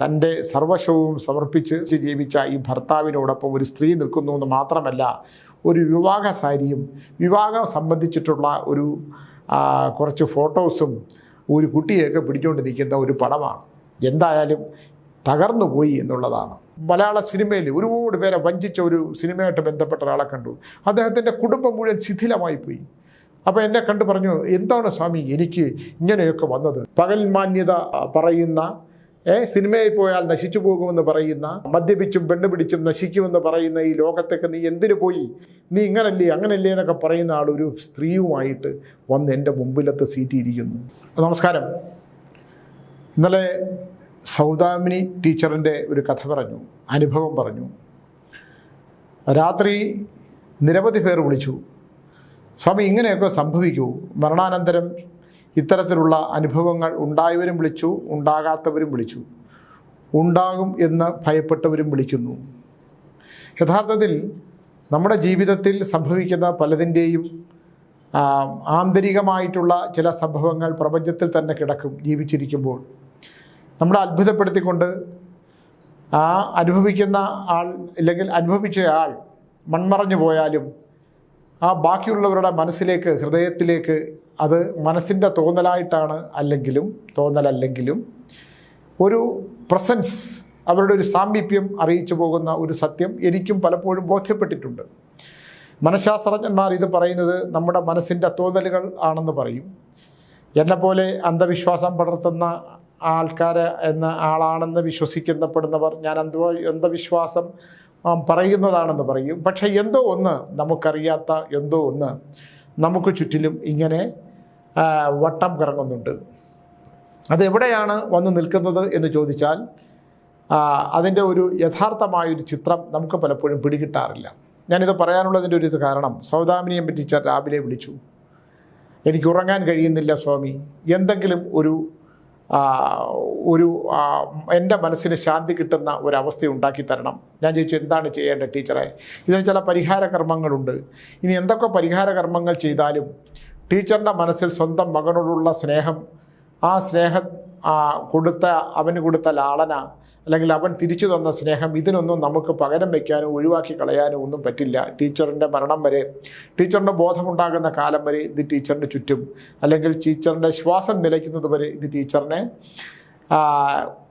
തൻ്റെ സർവസ്വവും സമർപ്പിച്ച് ജീവിച്ച ഈ ഭർത്താവിനോടൊപ്പം ഒരു സ്ത്രീ നിൽക്കുന്നു എന്ന് മാത്രമല്ല, ഒരു വിവാഹ സാരിയും വിവാഹം സംബന്ധിച്ചിട്ടുള്ള ഒരു കുറച്ച് ഫോട്ടോസും ഒരു കുട്ടിയൊക്കെ പിടിച്ചുകൊണ്ട് നിൽക്കുന്ന ഒരു പടമാണ്. എന്തായാലും തകർന്നു പോയി എന്നുള്ളതാണ്. മലയാള സിനിമയിൽ ഒരുപാട് പേരെ വഞ്ചിച്ച ഒരു സിനിമയായിട്ട് ബന്ധപ്പെട്ട ഒരാളെ കണ്ടു. അദ്ദേഹത്തിൻ്റെ കുടുംബം മുഴുവൻ ശിഥിലമായി പോയി. അപ്പോൾ എന്നെ കണ്ടു പറഞ്ഞു, എന്താണ് സ്വാമി എനിക്ക് ഇങ്ങനെയൊക്കെ വന്നത്? പകൽ മാന്യത പറയുന്ന, സിനിമയിൽ പോയാൽ നശിച്ചു പോകുമെന്ന് പറയുന്ന, മദ്യപിച്ചും പെണ്ണ് പിടിച്ചും നശിക്കുമെന്ന് പറയുന്ന ഈ ലോകത്തേക്ക് നീ എന്തിനു പോയി? നീ ഇങ്ങനല്ലേ അങ്ങനല്ലേ എന്നൊക്കെ പറയുന്ന ആൾ ഒരു സ്ത്രീയുമായിട്ട് വന്ന് എൻ്റെ മുമ്പിലത്തെ സീറ്റിൽ ഇരിക്കുന്നു. നമസ്കാരം. ഇന്നലെ സൗദാമിനി ടീച്ചറിൻ്റെ ഒരു കഥ പറഞ്ഞു, അനുഭവം പറഞ്ഞു. രാത്രി നിരവധി പേർ വിളിച്ചു, സ്വാമി ഇങ്ങനെയൊക്കെ സംഭവിക്കൂ? മരണാനന്തരം ഇത്തരത്തിലുള്ള അനുഭവങ്ങൾ ഉണ്ടായവരും വിളിച്ചു, ഉണ്ടാകാത്തവരും വിളിച്ചു, ഉണ്ടാകും എന്ന് ഭയപ്പെട്ടവരും വിളിക്കുന്നു. യഥാർത്ഥത്തിൽ നമ്മുടെ ജീവിതത്തിൽ സംഭവിക്കുന്ന പലതിൻ്റെയും ആന്തരികമായിട്ടുള്ള ചില സംഭവങ്ങൾ പ്രപഞ്ചത്തിൽ തന്നെ കിടക്കും. ജീവിച്ചിരിക്കുമ്പോൾ നമ്മളെ അത്ഭുതപ്പെടുത്തിക്കൊണ്ട് ആ അനുഭവിക്കുന്ന ആൾ അല്ലെങ്കിൽ അനുഭവിച്ച ആൾ മൺമറഞ്ഞു പോയാലും ആ ബാക്കിയുള്ളവരുടെ മനസ്സിലേക്ക്, ഹൃദയത്തിലേക്ക് അത് മനസ്സിൻ്റെ തോന്നലായിട്ടാണ് തോന്നലല്ലെങ്കിലും ഒരു പ്രസൻസ്, അവരുടെ ഒരു സാമീപ്യം അറിയിച്ചു പോകുന്ന ഒരു സത്യം എനിക്കും പലപ്പോഴും ബോധ്യപ്പെട്ടിട്ടുണ്ട്. മനഃശാസ്ത്രജ്ഞന്മാർ ഇത് പറയുന്നത് നമ്മുടെ മനസ്സിൻ്റെ തോന്നലുകൾ ആണെന്ന് പറയും. എന്നെപ്പോലെ അന്ധവിശ്വാസം പടർത്തുന്ന ആളാണെന്ന് വിശ്വസിക്കപ്പെടുന്നവർ ഞാൻ അന്ധവിശ്വാസം പറയുന്നതാണെന്ന് പറയും. പക്ഷേ എന്തോ ഒന്ന്, നമുക്കറിയാത്ത എന്തോ ഒന്ന് നമുക്ക് ചുറ്റിലും ഇങ്ങനെ വട്ടം കറങ്ങുന്നുണ്ട്. അതെവിടെയാണ് വന്ന് നിൽക്കുന്നത് എന്ന് ചോദിച്ചാൽ അതിൻ്റെ ഒരു യഥാർത്ഥമായൊരു ചിത്രം നമുക്ക് പലപ്പോഴും പിടികിട്ടാറില്ല. ഞാനിത് പറയാനുള്ളതിൻ്റെ ഒരു കാരണം, സൗദാമിനിയെ ടീച്ചർ രാവിലെ വിളിച്ചു, എനിക്ക് ഉറങ്ങാൻ കഴിയുന്നില്ല സ്വാമി, എന്തെങ്കിലും ഒരു എൻ്റെ മനസ്സിന് ശാന്തി കിട്ടുന്ന ഒരവസ്ഥ ഉണ്ടാക്കി തരണം. ഞാൻ ചോദിച്ചു, എന്താണ് ചെയ്യേണ്ടത് ടീച്ചറെ? ഇതിന് ചില പരിഹാര കർമ്മങ്ങളുണ്ട്. ഇനി എന്തൊക്കെ പരിഹാര കർമ്മങ്ങൾ ചെയ്താലും ടീച്ചറിൻ്റെ മനസ്സിൽ സ്വന്തം മകനോടുള്ള സ്നേഹം, ആ സ്നേഹം അവന് കൊടുത്ത ലാളന അല്ലെങ്കിൽ അവൻ തിരിച്ചു തന്ന സ്നേഹം, ഇതിനൊന്നും നമുക്ക് പകരം വയ്ക്കാനോ ഒഴിവാക്കി കളയാനോ ഒന്നും പറ്റില്ല. ടീച്ചറിൻ്റെ മരണം വരെ, ടീച്ചറിൻ്റെ ബോധമുണ്ടാകുന്ന കാലം വരെ ഇത് ടീച്ചറിൻ്റെ ചുറ്റും, അല്ലെങ്കിൽ ടീച്ചറിൻ്റെ ശ്വാസം നിലയ്ക്കുന്നത് വരെ ഇത് ടീച്ചറിനെ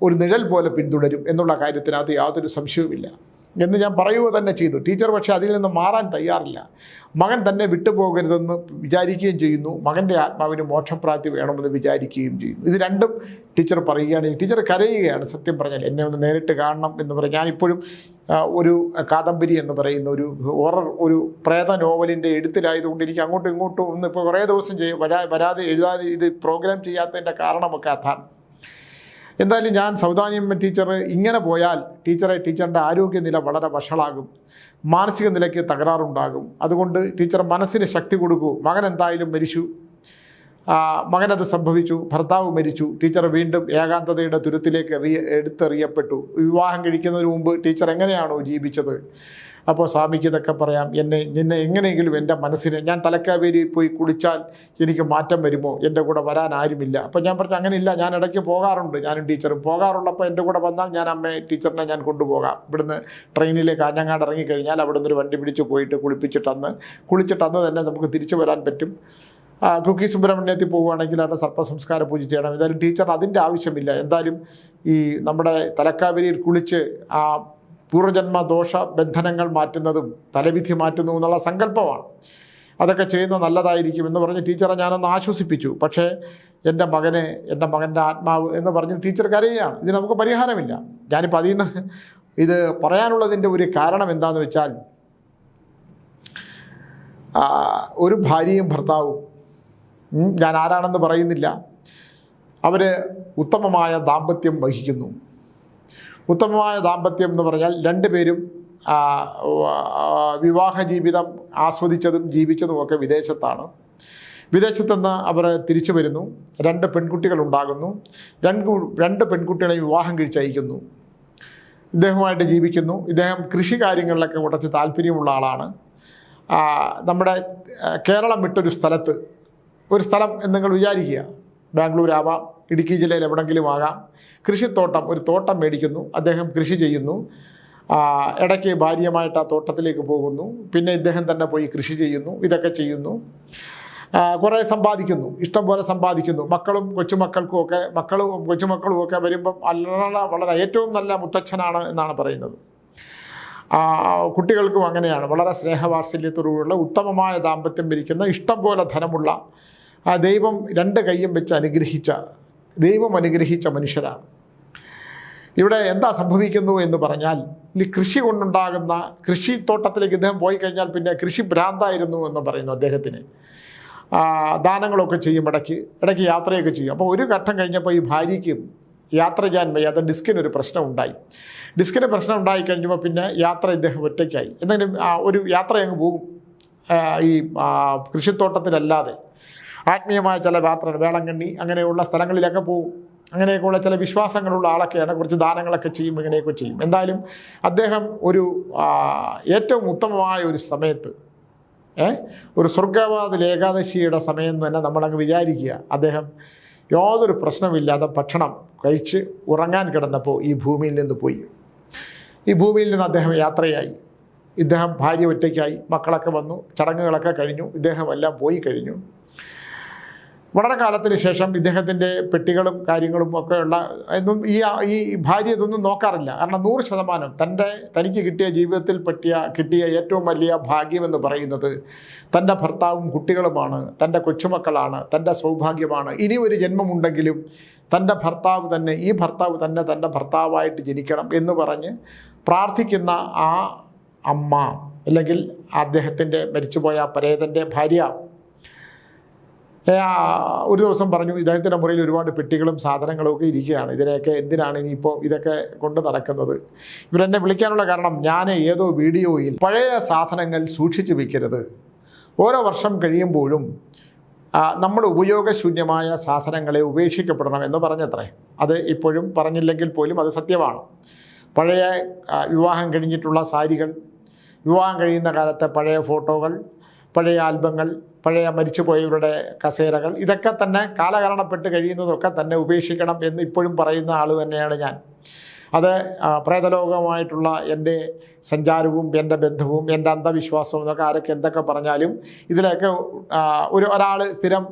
ഒരു നിഴൽ പോലെ പിന്തുടരും എന്നുള്ള കാര്യത്തിനകത്ത് യാതൊരു സംശയവുമില്ല എന്ന് ഞാൻ പറയുക തന്നെ ചെയ്തു. ടീച്ചർ പക്ഷേ അതിൽ നിന്ന് മാറാൻ തയ്യാറില്ല. മകൻ തന്നെ വിട്ടുപോകരുതെന്ന് വിചാരിക്കുകയും ചെയ്യുന്നു, മകൻ്റെ ആത്മാവിന് മോക്ഷപ്രാപ്തി വേണമെന്ന് വിചാരിക്കുകയും ചെയ്യുന്നു. ഇത് രണ്ടും ടീച്ചർ പറയുകയാണെങ്കിൽ ടീച്ചർ കരയുകയാണ്. സത്യം പറഞ്ഞാൽ എന്നെ ഒന്ന് നേരിട്ട് കാണണം എന്ന് പറഞ്ഞാൽ, ഞാനിപ്പോഴും ഒരു കാദംബരി എന്ന് പറയുന്ന ഒരു ഹൊറർ, ഒരു പ്രേത നോവലിൻ്റെ എഴുത്തിലായതുകൊണ്ട് എനിക്ക് അങ്ങോട്ടും ഇങ്ങോട്ടും ഒന്ന് ഇപ്പോൾ കുറേ ദിവസം വരാതെ എഴുതാതെ ഇത് പ്രോഗ്രാം ചെയ്യാത്തതിൻ്റെ കാരണമൊക്കെ അതാണ്. എന്തായാലും ഞാൻ സൗദാമിനി ടീച്ചർ ഇങ്ങനെ പോയാൽ ടീച്ചറിൻ്റെ ആരോഗ്യനില വളരെ വഷളാകും, മാനസിക നിലയ്ക്ക് തകരാറുണ്ടാകും. അതുകൊണ്ട് ടീച്ചർ മനസ്സിന് ശക്തി കൊടുക്കൂ. മകൻ എന്തായാലും മരിച്ചു, മകനത് സംഭവിച്ചു, ഭർത്താവ് മരിച്ചു, ടീച്ചർ വീണ്ടും ഏകാന്തതയുടെ തുരുത്തിലേക്ക് എടുത്തെറിയപ്പെട്ടു. വിവാഹം കഴിക്കുന്നതിന് മുമ്പ് ടീച്ചർ എങ്ങനെയാണോ ജീവിച്ചത്? അപ്പോൾ സ്വാമിക്ക് ഇതൊക്കെ പറയാം, എന്നെ എങ്ങനെയെങ്കിലും എൻ്റെ മനസ്സിനെ, ഞാൻ തലക്കാവേരിയിൽ പോയി കുളിച്ചാൽ എനിക്ക് മാറ്റം വരുമോ? എൻ്റെ കൂടെ വരാൻ ആരുമില്ല. അപ്പോൾ ഞാൻ പറഞ്ഞു, അങ്ങനെയില്ല, ഞാൻ ഇടയ്ക്ക് പോകാറുണ്ട്, ഞാനും ടീച്ചറും പോകാറുള്ളപ്പോൾ എൻ്റെ കൂടെ വന്നാൽ ഞാൻ ടീച്ചറിനെ ഞാൻ കൊണ്ടുപോകാം. ഇവിടുന്ന് ട്രെയിനിൽ കാഞ്ഞങ്ങാട് ഇറങ്ങിക്കഴിഞ്ഞാൽ അവിടുന്ന് ഒരു വണ്ടി പിടിച്ച് പോയിട്ട് കുളിച്ചിട്ടന്ന് തന്നെ നമുക്ക് തിരിച്ചു വരാൻ പറ്റും. കുക്കി സുബ്രഹ്മണ്യത്തിൽ പോവുകയാണെങ്കിൽ അവിടെ സർപ്പസംസ്കാര പൂജ ചെയ്യണം. എന്തായാലും ടീച്ചർ അതിൻ്റെ ആവശ്യമില്ല. എന്തായാലും ഈ നമ്മുടെ തലക്കാവേരിയിൽ കുളിച്ച് ആ പൂർവ്വജന്മ ദോഷ ബന്ധനങ്ങൾ മാറ്റുന്നതും തലവിധി മാറ്റുന്നു എന്നുള്ള സങ്കല്പമാണ്. അതൊക്കെ ചെയ്യുന്നത് നല്ലതായിരിക്കും എന്ന് പറഞ്ഞ് ടീച്ചറെ ഞാനൊന്ന് ആശ്വസിപ്പിച്ചു. പക്ഷേ എൻ്റെ മകൻ്റെ ആത്മാവ് എന്ന് പറഞ്ഞ് ടീച്ചർ കരയുകയാണ്. ഇത് നമുക്ക് പരിഹാരമില്ല. ഞാനിപ്പോൾ അതിൽ നിന്ന് ഇത് പറയാനുള്ളതിൻ്റെ ഒരു കാരണം എന്താണെന്ന് വെച്ചാൽ, ഒരു ഭാര്യയും ഭർത്താവും, ഞാൻ ആരാണെന്ന് പറയുന്നില്ല, അവർ ഉത്തമമായ ദാമ്പത്യം വഹിക്കുന്നു. ഉത്തമമായ ദാമ്പത്യം എന്ന് പറഞ്ഞാൽ രണ്ടുപേരും വിവാഹ ജീവിതം ആസ്വദിച്ചതും ജീവിച്ചതുമൊക്കെ വിദേശത്താണ്. വിദേശത്തുനിന്ന് അവർ തിരിച്ചു വരുന്നു. 2 പെൺകുട്ടികളുണ്ടാകുന്നു. 2 പെൺകുട്ടികളെ വിവാഹം കഴിച്ചയക്കുന്നു. ഇദ്ദേഹവുമായിട്ട് ജീവിക്കുന്നു. ഇദ്ദേഹം കൃഷി കാര്യങ്ങളിലൊക്കെ കുറച്ച് താല്പര്യമുള്ള ആളാണ്. നമ്മുടെ കേരളം വിട്ടൊരു സ്ഥലത്ത്, ഒരു സ്ഥലം എന്ന് നിങ്ങൾ വിചാരിക്കുക, ബാംഗ്ലൂർ ആവാം, ഇടുക്കി ജില്ലയിൽ എവിടെങ്കിലും ആകാം. കൃഷിത്തോട്ടം, ഒരു തോട്ടം മേടിക്കുന്നു, അദ്ദേഹം കൃഷി ചെയ്യുന്നു. ഇടയ്ക്ക് ഭാര്യയുമായിട്ട് ആ തോട്ടത്തിലേക്ക് പോകുന്നു, പിന്നെ ഇദ്ദേഹം തന്നെ പോയി കൃഷി ചെയ്യുന്നു, ഇതൊക്കെ ചെയ്യുന്നു. കുറേ സമ്പാദിക്കുന്നു, ഇഷ്ടം പോലെ സമ്പാദിക്കുന്നു. മക്കളും കൊച്ചുമക്കളുമൊക്കെ വരുമ്പം വളരെ ഏറ്റവും നല്ല മുത്തച്ഛനാണ് എന്നാണ് പറയുന്നത്. കുട്ടികൾക്കും അങ്ങനെയാണ്, വളരെ സ്നേഹവാത്സല്യത്തോടുള്ള ഉത്തമമായ ദാമ്പത്യം ഭരിക്കുന്ന, ഇഷ്ടം പോലെ ധനമുള്ള, ദൈവം രണ്ട് കൈയും വെച്ച് ദൈവം അനുഗ്രഹിച്ച മനുഷ്യരാണ്. ഇവിടെ എന്താ സംഭവിക്കുന്നു എന്ന് പറഞ്ഞാൽ, ഈ കൃഷി കൊണ്ടുണ്ടാകുന്ന കൃഷിത്തോട്ടത്തിലേക്ക് ഇദ്ദേഹം പോയി കഴിഞ്ഞാൽ പിന്നെ കൃഷി ഭ്രാന്തായിരുന്നു എന്ന് പറയുന്നു അദ്ദേഹത്തിന്. ദാനങ്ങളൊക്കെ ചെയ്യും, ഇടയ്ക്ക് യാത്രയൊക്കെ ചെയ്യും. അപ്പോൾ ഒരു ഘട്ടം കഴിഞ്ഞപ്പോൾ ഈ ഭാര്യയ്ക്കും യാത്ര ചെയ്യാൻ വയ്യാതെ ഡിസ്കിനൊരു പ്രശ്നം ഉണ്ടായി. ഡിസ്കിന് പ്രശ്നം ഉണ്ടായി കഴിഞ്ഞപ്പോൾ പിന്നെ യാത്ര ഇദ്ദേഹം ഒറ്റയ്ക്കായി. എന്തെങ്കിലും ഒരു യാത്ര അങ്ങ് പോകും, ഈ കൃഷിത്തോട്ടത്തിലല്ലാതെ ആത്മീയമായ ചില യാത്രകൾ, വേളങ്കണ്ണി അങ്ങനെയുള്ള സ്ഥലങ്ങളിലൊക്കെ പോകും. അങ്ങനെയൊക്കെയുള്ള ചില വിശ്വാസങ്ങളുള്ള ആളൊക്കെയാണ്, കുറച്ച് ദാനങ്ങളൊക്കെ ചെയ്യും, ഇങ്ങനെയൊക്കെ ചെയ്യും. എന്തായാലും അദ്ദേഹം ഒരു ഏറ്റവും ഉത്തമമായ ഒരു സമയത്ത്, ഒരു സ്വർഗവാതിൽ ഏകാദശിയുടെ സമയം തന്നെ നമ്മളങ്ങ് വിചാരിക്കുക, അദ്ദേഹം യാതൊരു പ്രശ്നമില്ലാതെ ഭക്ഷണം കഴിച്ച് ഉറങ്ങാൻ കിടന്നപ്പോൾ ഈ ഭൂമിയിൽ നിന്ന് പോയി. ഈ ഭൂമിയിൽ നിന്ന് അദ്ദേഹം യാത്രയായി. ഇദ്ദേഹം ഭാര്യ ഒറ്റയ്ക്കായി, മക്കളൊക്കെ വന്നു, ചടങ്ങുകളൊക്കെ കഴിഞ്ഞു, ഇദ്ദേഹം എല്ലാം പോയി കഴിഞ്ഞു. വളരെ കാലത്തിന് ശേഷം ഇദ്ദേഹത്തിൻ്റെ പെട്ടികളും കാര്യങ്ങളും ഒക്കെ ഉള്ള ഈ ഭാര്യ ഇതൊന്നും നോക്കാറില്ല. കാരണം 100% തനിക്ക് കിട്ടിയ ജീവിതത്തിൽ കിട്ടിയ ഏറ്റവും വലിയ ഭാഗ്യമെന്ന് പറയുന്നത് തൻ്റെ ഭർത്താവും കുട്ടികളുമാണ്, തൻ്റെ കൊച്ചുമക്കളാണ്, തൻ്റെ സൗഭാഗ്യമാണ്. ഇനി ഒരു ജന്മമുണ്ടെങ്കിലും തൻ്റെ ഭർത്താവ് തന്നെ, ഈ ഭർത്താവ് തന്നെ തൻ്റെ ഭർത്താവായിട്ട് ജനിക്കണം എന്ന് പറഞ്ഞ് പ്രാർത്ഥിക്കുന്ന ആ അമ്മ, അല്ലെങ്കിൽ അദ്ദേഹത്തിൻ്റെ മരിച്ചുപോയ പരേതൻ്റെ ഭാര്യ ഒരു ദിവസം പറഞ്ഞു, ഇദ്ദേഹത്തിൻ്റെ മുറിയിൽ ഒരുപാട് പെട്ടികളും സാധനങ്ങളും ഒക്കെ ഇരിക്കുകയാണ്, ഇതിനെയൊക്കെ എന്തിനാണ് ഇനിയിപ്പോൾ ഇതൊക്കെ കൊണ്ട് നടക്കുന്നത്? ഇവരെന്നെ വിളിക്കാനുള്ള കാരണം, ഞാൻ ഏതോ വീഡിയോയിൽ പഴയ സാധനങ്ങൾ സൂക്ഷിച്ചു വയ്ക്കരുത്, ഓരോ വർഷം കഴിയുമ്പോഴും നമ്മൾ ഉപയോഗശൂന്യമായ സാധനങ്ങളെ ഉപേക്ഷിക്കപ്പെടണം എന്ന് പറഞ്ഞത്രേ. അത് ഇപ്പോഴും പറഞ്ഞില്ലെങ്കിൽ പോലും അത് സത്യമാണ്. പഴയ വിവാഹം കഴിഞ്ഞിട്ടുള്ള സാരികൾ, വിവാഹം കഴിയുന്ന കാലത്തെ പഴയ ഫോട്ടോകൾ, പഴയ ആൽബങ്ങൾ, പഴയ മരിച്ചുപോയവരുടെ കസേരകൾ, ഇതൊക്കെ തന്നെ കാലഹരണപ്പെട്ട് കഴിയുന്നതൊക്കെ തന്നെ ഉപേക്ഷിക്കണം എന്ന് ഇപ്പോഴും പറയുന്ന ആൾ തന്നെയാണ് ഞാൻ. അത് പ്രേതലോകവുമായിട്ടുള്ള എൻ്റെ സഞ്ചാരവും എൻ്റെ ബന്ധവും എൻ്റെ അന്ധവിശ്വാസവും എന്നൊക്കെ ആരൊക്കെ എന്തൊക്കെ പറഞ്ഞാലും ഇതിലൊക്കെ ഒരാൾ സ്ഥിരം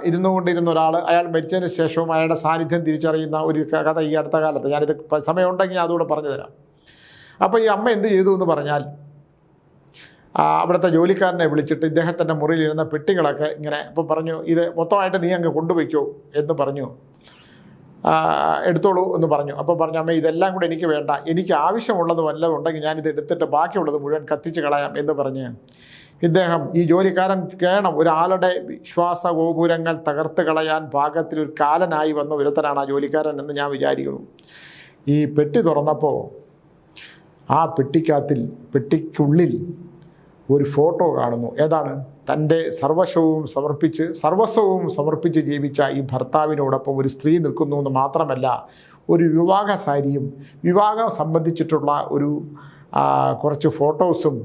ഇരുന്നുകൊണ്ടിരുന്ന ഒരാൾ, അയാൾ മരിച്ചതിന് ശേഷവും അയാളുടെ സാന്നിധ്യം തിരിച്ചറിയുന്ന ഒരു കഥ ഈ അടുത്ത കാലത്ത്, ഞാനിത് സമയമുണ്ടെങ്കിൽ അതുകൂടെ പറഞ്ഞു തരാം. അപ്പോൾ ഈ അമ്മ എന്ത് ചെയ്തു എന്ന് പറഞ്ഞാൽ, അവിടുത്തെ ജോലിക്കാരനെ വിളിച്ചിട്ട് ഇദ്ദേഹത്തിൻ്റെ മുറിയിലിരുന്ന പെട്ടികളൊക്കെ ഇങ്ങനെ ഇപ്പം പറഞ്ഞു, ഇത് മൊത്തമായിട്ട് നീ അങ്ങ് കൊണ്ടുവയ്ക്കോ എന്ന് പറഞ്ഞു, എടുത്തോളൂ എന്ന് പറഞ്ഞു. അപ്പോൾ പറഞ്ഞു, അമ്മ ഇതെല്ലാം കൂടെ എനിക്ക് വേണ്ട, എനിക്ക് ആവശ്യമുള്ളത് വല്ലതും ഉണ്ടെങ്കിൽ ഞാനിത് എടുത്തിട്ട് ബാക്കിയുള്ളത് മുഴുവൻ കത്തിച്ച് കളയാം എന്ന് പറഞ്ഞ് ഇദ്ദേഹം, ഈ ജോലിക്കാരൻ കേണം, ഒരാളുടെ വിശ്വാസ ഗോപുരങ്ങൾ തകർത്ത് കളയാൻ പാകത്തിൽ ഒരു കാലനായി വന്ന ഒരുത്തനാണ് ആ ജോലിക്കാരൻ എന്ന് ഞാൻ വിചാരിക്കുന്നു. ഈ പെട്ടി തുറന്നപ്പോൾ ആ പെട്ടിക്കുള്ളിൽ ഒരു ഫോട്ടോ കാണുന്നു. ഏതാണ്? തൻ്റെ സർവസ്വവും സമർപ്പിച്ച് ജീവിച്ച ഈ ഭർത്താവിനോടൊപ്പം ഒരു സ്ത്രീ നിൽക്കുന്നു എന്ന് മാത്രമല്ല, ഒരു വിവാഹ സാരിയും വിവാഹം സംബന്ധിച്ചിട്ടുള്ള ഒരു കുറച്ച് ഫോട്ടോസും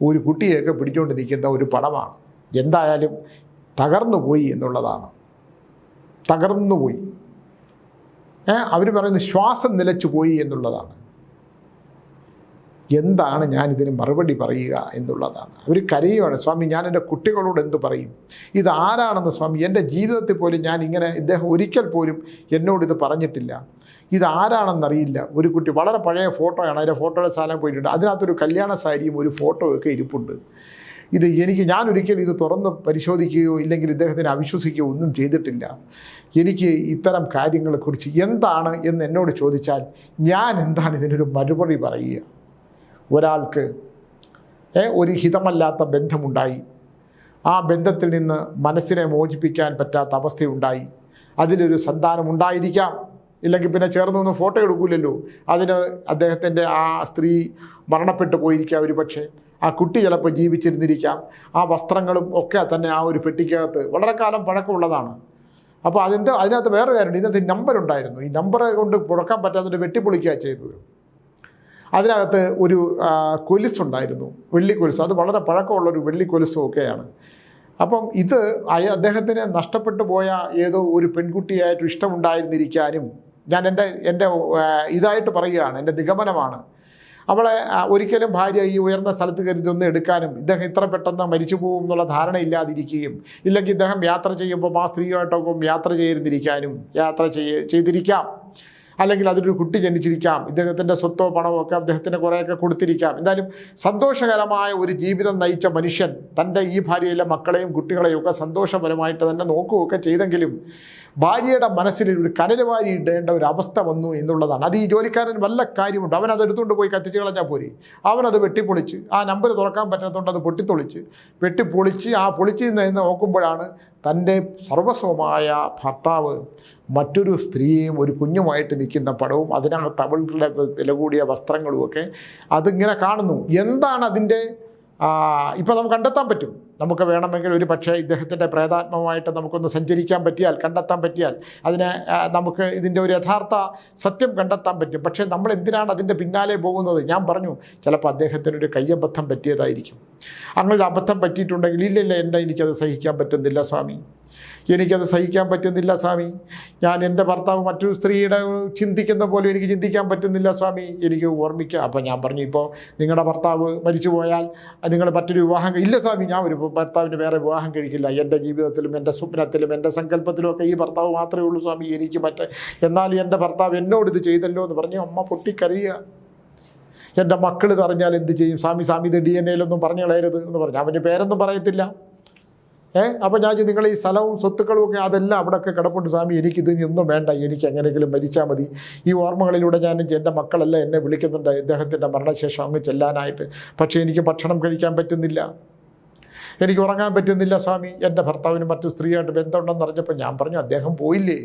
ഒരു കുട്ടിയൊക്കെ പിടിച്ചുകൊണ്ട് നിൽക്കുന്ന ഒരു പടമാണ്. എന്തായാലും തകർന്നുപോയി എന്നുള്ളതാണ്. തകർന്നുപോയി. അവർ പറയുന്നത് ശ്വാസം നിലച്ചു പോയി എന്നുള്ളതാണ്. എന്താണ് ഞാനിതിന് മറുപടി പറയുക എന്നുള്ളതാണ്. അവർ കരയുകയാണ്, സ്വാമി ഞാൻ എൻ്റെ കുട്ടികളോട് എന്ത് പറയും? ഇതാരാണെന്ന് സ്വാമി, എൻ്റെ ജീവിതത്തിൽ പോലും ഞാൻ ഇങ്ങനെ, ഇദ്ദേഹം ഒരിക്കൽ പോലും എന്നോടിത് പറഞ്ഞിട്ടില്ല, ഇതാരാണെന്നറിയില്ല. ഒരു കുട്ടി, വളരെ പഴയ ഫോട്ടോയാണ്, അതിൻ്റെ ഫോട്ടോയുടെ സ്ഥലം പോയിട്ടുണ്ട്, അതിനകത്തൊരു കല്യാണ സാരിയും ഒരു ഫോട്ടോയൊക്കെ ഇരിപ്പുണ്ട്. ഞാനൊരിക്കലും ഇത് തുറന്ന് പരിശോധിക്കുകയോ ഇല്ലെങ്കിൽ ഇദ്ദേഹത്തിനെ അവിശ്വസിക്കുകയോ ഒന്നും ചെയ്തിട്ടില്ല. എനിക്ക് ഇത്തരം കാര്യങ്ങളെക്കുറിച്ച് എന്താണ് എന്ന് എന്നോട് ചോദിച്ചാൽ ഞാൻ എന്താണ് ഇതിനൊരു മറുപടി പറയുക? ഒരാൾക്ക് ഒരു ഹിതമല്ലാത്ത ബന്ധമുണ്ടായി, ആ ബന്ധത്തിൽ നിന്ന് മനസ്സിനെ മോചിപ്പിക്കാൻ പറ്റാത്ത അവസ്ഥയുണ്ടായി, അതിലൊരു സന്താനം ഉണ്ടായിരിക്കാം, ഇല്ലെങ്കിൽ പിന്നെ ചേർന്ന് നിന്ന് ഫോട്ടോ എടുക്കില്ലല്ലോ, അതിന് അദ്ദേഹത്തിൻ്റെ ആ സ്ത്രീ മരണപ്പെട്ടു പോയിരിക്കാം, ഒരു പക്ഷേ ആ കുട്ടി ചിലപ്പോൾ ജീവിച്ചിരുന്നിരിക്കാം, ആ വസ്ത്രങ്ങളും ഒക്കെ തന്നെ ആ ഒരു പെട്ടിക്കകത്ത് വളരെ കാലം പഴക്കമുള്ളതാണ്. അപ്പോൾ അതിനകത്ത് വേറെ കാര്യമുണ്ട്, ഇതിനകത്ത് നമ്പർ ഉണ്ടായിരുന്നു, ഈ നമ്പർ കൊണ്ട് പുറക്കാൻ പറ്റാതെ വെട്ടിപ്പൊളിക്കുക ചെയ്തത്. അതിനകത്ത് ഒരു കൊലുസുണ്ടായിരുന്നു, വെള്ളിക്കൊലുസ്, അത് വളരെ പഴക്കമുള്ളൊരു വെള്ളിക്കൊലുസും ഒക്കെയാണ്. അപ്പം ഇത് അദ്ദേഹത്തിന് നഷ്ടപ്പെട്ടു പോയ ഏതോ ഒരു പെൺകുട്ടിയായിട്ട് ഇഷ്ടമുണ്ടായിരുന്നിരിക്കാനും ഞാൻ എൻ്റെ ഇതായിട്ട് പറയുകയാണ്, എൻ്റെ നിഗമനമാണ്. അവളെ ഒരിക്കലും ഭാര്യ ഈ ഉയർന്ന സ്ഥലത്ത് കയറി ഇതൊന്നും എടുക്കാനും ഇദ്ദേഹം ഇത്ര പെട്ടെന്ന് മരിച്ചു പോകും എന്നുള്ള ധാരണയില്ലാതിരിക്കുകയും, ഇല്ലെങ്കിൽ ഇദ്ദേഹം യാത്ര ചെയ്യുമ്പോൾ ആ സ്ത്രീയായിട്ടൊപ്പം യാത്ര ചെയ്തിരിക്കാം, അല്ലെങ്കിൽ അതിലൊരു കുട്ടി ജനിച്ചിരിക്കാം, ഇദ്ദേഹത്തിൻ്റെ സ്വത്തോ പണമോ ഒക്കെ അദ്ദേഹത്തിന് കുറേയൊക്കെ കൊടുത്തിരിക്കാം. എന്തായാലും സന്തോഷകരമായ ഒരു ജീവിതം നയിച്ച മനുഷ്യൻ തൻ്റെ ഈ ഭാര്യയിലെ മക്കളെയും കുട്ടികളെയും ഒക്കെ സന്തോഷപരമായിട്ട് തന്നെ നോക്കുകയൊക്കെ ചെയ്തെങ്കിലും ഭാര്യയുടെ മനസ്സിൽ ഒരു കനലുവാരി ഇടേണ്ട ഒരു അവസ്ഥ വന്നു എന്നുള്ളതാണ്. അത് ഈ ജോലിക്കാരൻ വല്ല കാര്യമുണ്ട്, അവനത് എടുത്തുകൊണ്ട് പോയി കത്തിച്ച് കളഞ്ഞാൽ പോരെ. അവനത് വെട്ടിപ്പൊളിച്ച്, ആ നമ്പർ തുറക്കാൻ പറ്റാത്തതുകൊണ്ട് അത് വെട്ടിപ്പൊളിച്ച് ആ പൊളിച്ച് നിന്ന് നോക്കുമ്പോഴാണ് തൻ്റെ സർവസ്വമായ ഭർത്താവ് മറ്റൊരു സ്ത്രീയും ഒരു കുഞ്ഞുമായിട്ട് നിൽക്കുന്ന പടവും അതിനകത്ത് അവളുടെ വില കൂടിയ വസ്ത്രങ്ങളുമൊക്കെ അതിങ്ങനെ കാണുന്നു. എന്താണ് അതിൻ്റെ ഇപ്പോൾ നമുക്ക് കണ്ടെത്താൻ പറ്റും. നമുക്ക് വേണമെങ്കിൽ ഒരു പക്ഷേ ഇദ്ദേഹത്തിൻ്റെ പ്രേതാത്മമായിട്ട് നമുക്കൊന്ന് കണ്ടെത്താൻ പറ്റിയാൽ അതിനെ നമുക്ക് ഇതിൻ്റെ ഒരു യഥാർത്ഥ സത്യം കണ്ടെത്താൻ പറ്റും. പക്ഷേ നമ്മൾ എന്തിനാണ് അതിൻ്റെ പിന്നാലെ പോകുന്നത്? ഞാൻ പറഞ്ഞു, ചിലപ്പോൾ അദ്ദേഹത്തിനൊരു കയ്യബദ്ധം പറ്റിയതായിരിക്കും. അങ്ങനെ ഒരു അബദ്ധം പറ്റിയിട്ടുണ്ടെങ്കിൽ ഇല്ല എനിക്കത് സഹിക്കാൻ പറ്റുന്നില്ല സ്വാമി, ഞാൻ എൻ്റെ ഭർത്താവ് മറ്റൊരു സ്ത്രീയുടെ ചിന്തിക്കുന്ന പോലെ എനിക്ക് ചിന്തിക്കാൻ പറ്റുന്നില്ല സ്വാമി, എനിക്ക് ഓർമ്മിക്കുക. അപ്പോൾ ഞാൻ പറഞ്ഞു, ഇപ്പോൾ നിങ്ങളുടെ ഭർത്താവ് മരിച്ചു പോയാൽ നിങ്ങൾ മറ്റൊരു വിവാഹം ഇല്ല സ്വാമി, ഞാൻ ഒരു ഭർത്താവിന് വേറെ വിവാഹം കഴിക്കില്ല. എൻ്റെ ജീവിതത്തിലും എൻ്റെ സ്വപ്നത്തിലും എൻ്റെ സങ്കല്പത്തിലും ഒക്കെ ഈ ഭർത്താവ് മാത്രമേ ഉള്ളൂ സ്വാമി, എനിക്ക് എന്നാലും എൻ്റെ ഭർത്താവ് എന്നോട് ഇത് ചെയ്തല്ലോ എന്ന് പറഞ്ഞ് അമ്മ പൊട്ടിക്കരയുക. എൻ്റെ മക്കൾ ഇത് അറിഞ്ഞാൽ എന്ത് ചെയ്യും സ്വാമി, ഇത് DNA പറഞ്ഞു കളയരുത് എന്ന് പറഞ്ഞു. അവൻ്റെ പേരൊന്നും പറയത്തില്ല. അപ്പോൾ ഞാൻ നിങ്ങൾ ഈ സ്ഥലവും സ്വത്തുക്കളും ഒക്കെ അതെല്ലാം അവിടെയൊക്കെ കിടപ്പുണ്ട് സ്വാമി, എനിക്കിത് ഒന്നും വേണ്ട, എനിക്ക് എങ്ങനെയെങ്കിലും മരിച്ചാൽ മതി. ഈ ഓർമ്മകളിലൂടെ എൻ്റെ മക്കളെല്ലാം എന്നെ വിളിക്കുന്നുണ്ട് ഇദ്ദേഹത്തിൻ്റെ മരണശേഷം അങ്ങ് ചെല്ലാനായിട്ട്. പക്ഷേ എനിക്ക് ഭക്ഷണം കഴിക്കാൻ പറ്റുന്നില്ല, എനിക്ക് ഉറങ്ങാൻ പറ്റുന്നില്ല സ്വാമി. എൻ്റെ ഭർത്താവിന് മറ്റു സ്ത്രീയായിട്ട് ബന്ധമുണ്ടെന്ന് അറിഞ്ഞപ്പോൾ ഞാൻ പറഞ്ഞു, അദ്ദേഹം പോയില്ലേ,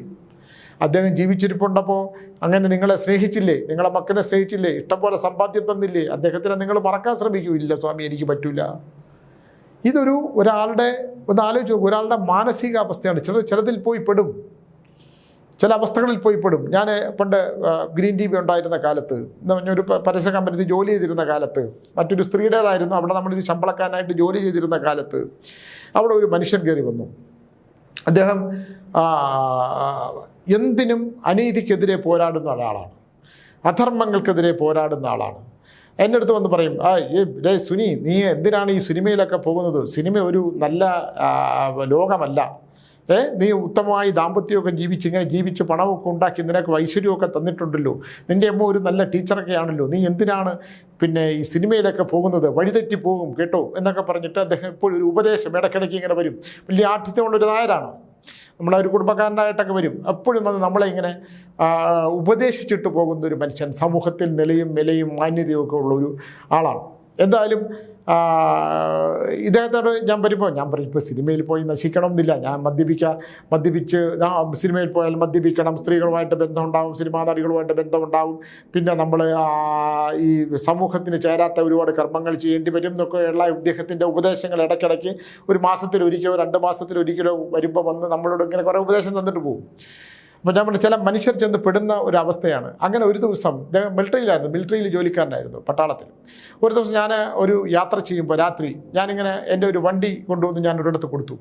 അദ്ദേഹം ജീവിച്ചിരിപ്പുണ്ടപ്പോൾ അങ്ങനെ നിങ്ങളെ സ്നേഹിച്ചില്ലേ, നിങ്ങളെ മക്കളെ സ്നേഹിച്ചില്ലേ, ഇഷ്ടംപോലെ സമ്പാദ്യം തന്നില്ലേ, അദ്ദേഹത്തിനെ നിങ്ങൾ മറക്കാൻ ശ്രമിക്കൂ. ഇല്ല സ്വാമി, എനിക്ക് പറ്റില്ല. ഒരാളുടെ ഒന്ന് ആലോചിച്ച് നോക്കും, ഒരാളുടെ മാനസികാവസ്ഥയാണ്. ചിലതിൽ പോയി പെടും, ചില അവസ്ഥകളിൽ പോയി പെടും. ഞാൻ പണ്ട് ഗ്രീൻ TV ഉണ്ടായിരുന്ന കാലത്ത്, ഒരു പരസ്യ കമ്പനിയിൽ ജോലി ചെയ്തിരുന്ന കാലത്ത്, മറ്റൊരു സ്ത്രീയുടേതായിരുന്നു, അവിടെ നമ്മളൊരു ശമ്പളക്കാരനായിട്ട് ജോലി ചെയ്തിരുന്ന കാലത്ത് അവിടെ ഒരു മനുഷ്യൻ കയറി വന്നു. അദ്ദേഹം എന്തിനും അനീതിക്കെതിരെ പോരാടുന്ന ഒരാളാണ്, അധർമ്മങ്ങൾക്കെതിരെ പോരാടുന്ന ആളാണ്. എൻ്റെ അടുത്ത് വന്ന് പറയും, സുനി, നീ എന്തിനാണ് ഈ സിനിമയിലൊക്കെ പോകുന്നത്? സിനിമ ഒരു നല്ല ലോകമല്ല. നീ ഉത്തമമായി ദാമ്പത്യമൊക്കെ ഇങ്ങനെ ജീവിച്ച് പണമൊക്കെ ഉണ്ടാക്കി നിനക്ക് ഐശ്വര്യമൊക്കെ തന്നിട്ടുണ്ടല്ലോ, നിൻ്റെ അമ്മ ഒരു നല്ല ടീച്ചറൊക്കെ ആണല്ലോ, നീ എന്തിനാണ് പിന്നെ ഈ സിനിമയിലൊക്കെ പോകുന്നത്? വഴിതെറ്റി പോകും കേട്ടോ എന്നൊക്കെ പറഞ്ഞിട്ട് അദ്ദേഹം എപ്പോഴും ഒരു ഉപദേശം ഇടയ്ക്കിടയ്ക്ക് ഇങ്ങനെ വരും. വലിയ ആഠ്യത്വമുള്ളൊരു നായരാണ്, നമ്മളൊരു കുടുംബക്കാരനായിട്ടൊക്കെ വരും. എപ്പോഴും വന്ന് നമ്മളെ ഇങ്ങനെ ഉപദേശിച്ചിട്ട് പോകുന്ന ഒരു മനുഷ്യൻ, സമൂഹത്തിൽ നിലയും വിലയും മാന്യതയും ഒക്കെ ഉള്ളൊരു ആളാണ്. എന്തായാലും ഇദ്ദേഹത്തോട് ഞാൻ പറയും, ഇപ്പോൾ സിനിമയിൽ പോയി നശിക്കണമെന്നില്ല, ഞാൻ മദ്യപിച്ച് സിനിമയിൽ പോയാൽ മദ്യപിക്കണം, സ്ത്രീകളുമായിട്ട് ബന്ധമുണ്ടാകും, സിനിമാ നടികളുമായിട്ട് ബന്ധമുണ്ടാകും, പിന്നെ നമ്മൾ ഈ സമൂഹത്തിന് ചേരാത്ത ഒരുപാട് കർമ്മങ്ങൾ ചെയ്യേണ്ടി വരും എന്നൊക്കെയുള്ള ഇദ്ദേഹത്തിൻ്റെ ഉപദേശങ്ങൾ ഇടയ്ക്കിടയ്ക്ക് ഒരു മാസത്തിലൊരിക്കലോ 2 മാസത്തിലൊരിക്കലോ വരുമ്പോൾ വന്ന് നമ്മളോട് ഇങ്ങനെ കുറേ ഉപദേശം തന്നിട്ട് പോകും. അപ്പോൾ ഞാൻ ചില മനുഷ്യർ ചെന്ന് പെടുന്ന ഒരവസ്ഥയാണ്. അങ്ങനെ ഒരു ദിവസം മിലിറ്ററിയിൽ ജോലിക്കാരനായിരുന്നു, പട്ടാളത്തിൽ. ഒരു ദിവസം ഞാൻ ഒരു യാത്ര ചെയ്യുമ്പോൾ രാത്രി ഞാനിങ്ങനെ എൻ്റെ ഒരു വണ്ടി കൊണ്ടുവന്ന് ഞാൻ ഒരിടത്ത് കൊടുത്തു.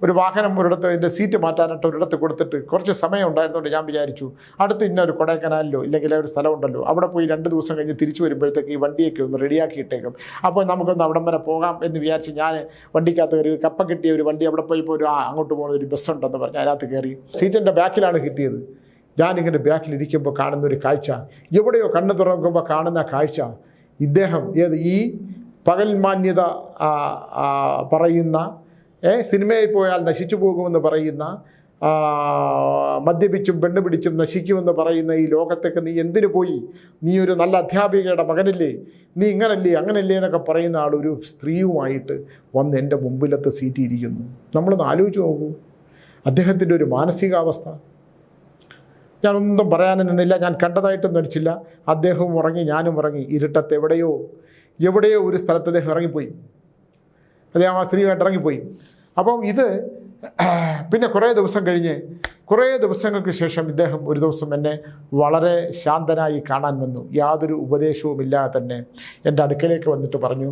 ഒരു വാഹനം ഒരിടത്ത് എൻ്റെ സീറ്റ് മാറ്റാനായിട്ട് ഒരിടത്ത് കൊടുത്തിട്ട് കുറച്ച് സമയം ഉണ്ടായിരുന്നുകൊണ്ട് ഞാൻ വിചാരിച്ചു, അടുത്ത് ഇന്ന ഒരു കൊടൈക്കനാലിലോ ഇല്ലെങ്കിൽ ഒരു സ്ഥലമുണ്ടല്ലോ, അവിടെ പോയി 2 ദിവസം കഴിഞ്ഞ് തിരിച്ചു വരുമ്പോഴത്തേക്ക് ഈ വണ്ടിയൊക്കെ ഒന്ന് റെഡിയാക്കിയിട്ടേക്കും, അപ്പോൾ നമുക്കൊന്ന് അവിടം വരെ പോകാം എന്ന് വിചാരിച്ച് ഞാൻ വണ്ടിക്കകത്ത് കയറി. കപ്പ കിട്ടിയ ഒരു വണ്ടി അവിടെ പോയപ്പോൾ അങ്ങോട്ട് പോകുന്ന ഒരു ബസ്സുണ്ടെന്ന് പറഞ്ഞ് അതിനകത്ത് കയറി. സീറ്റിൻ്റെ ബാക്കിലാണ് കിട്ടിയത്. ഞാനിങ്ങനെ ബാക്കിലിരിക്കുമ്പോൾ കാണുന്നൊരു കാഴ്ച, എവിടെയോ കണ്ണ് തുറക്കുമ്പോൾ കാണുന്ന കാഴ്ച, ഇദ്ദേഹം ഈ പകൽ മാന്യത പറയുന്ന, സിനിമയിൽ പോയാൽ നശിച്ചു പോകുമെന്ന് പറയുന്ന, മദ്യപിച്ചും പെണ്ണ് പിടിച്ചും നശിക്കുമെന്ന് പറയുന്ന ഈ ലോകത്തേക്ക് നീ എന്തിനു പോയി? നീ ഒരു നല്ല അധ്യാപികയുടെ മകനല്ലേ, നീ ഇങ്ങനല്ലേ അങ്ങനല്ലേ എന്നൊക്കെ പറയുന്ന ആൾ ഒരു സ്ത്രീയുമായിട്ട് വന്ന് എൻ്റെ മുമ്പിലത്തെ സീറ്റിൽ ഇരിക്കുന്നു. നമ്മളൊന്ന് ആലോചിച്ച് നോക്കൂ അദ്ദേഹത്തിൻ്റെ ഒരു മാനസികാവസ്ഥ. ഞാനൊന്നും പറയാനും നിന്നില്ല, ഞാൻ കണ്ടതായിട്ടൊന്നും നടിച്ചില്ല. അദ്ദേഹവും ഉറങ്ങി, ഞാനും ഉറങ്ങി. ഇരുട്ടത്ത് എവിടെയോ ഒരു സ്ഥലത്ത് അദ്ദേഹം ഇറങ്ങിപ്പോയി, അദ്ദേഹം ആ സ്ത്രീയുമായിട്ട് ഇറങ്ങിപ്പോയി. അപ്പം ഇത് പിന്നെ കുറേ ദിവസങ്ങൾക്ക് ശേഷം ഇദ്ദേഹം ഒരു ദിവസം എന്നെ വളരെ ശാന്തനായി കാണാൻ വന്നു. യാതൊരു ഉപദേശവുമില്ലാതെ തന്നെ എൻ്റെ അടുക്കലേക്ക് വന്നിട്ട് പറഞ്ഞു,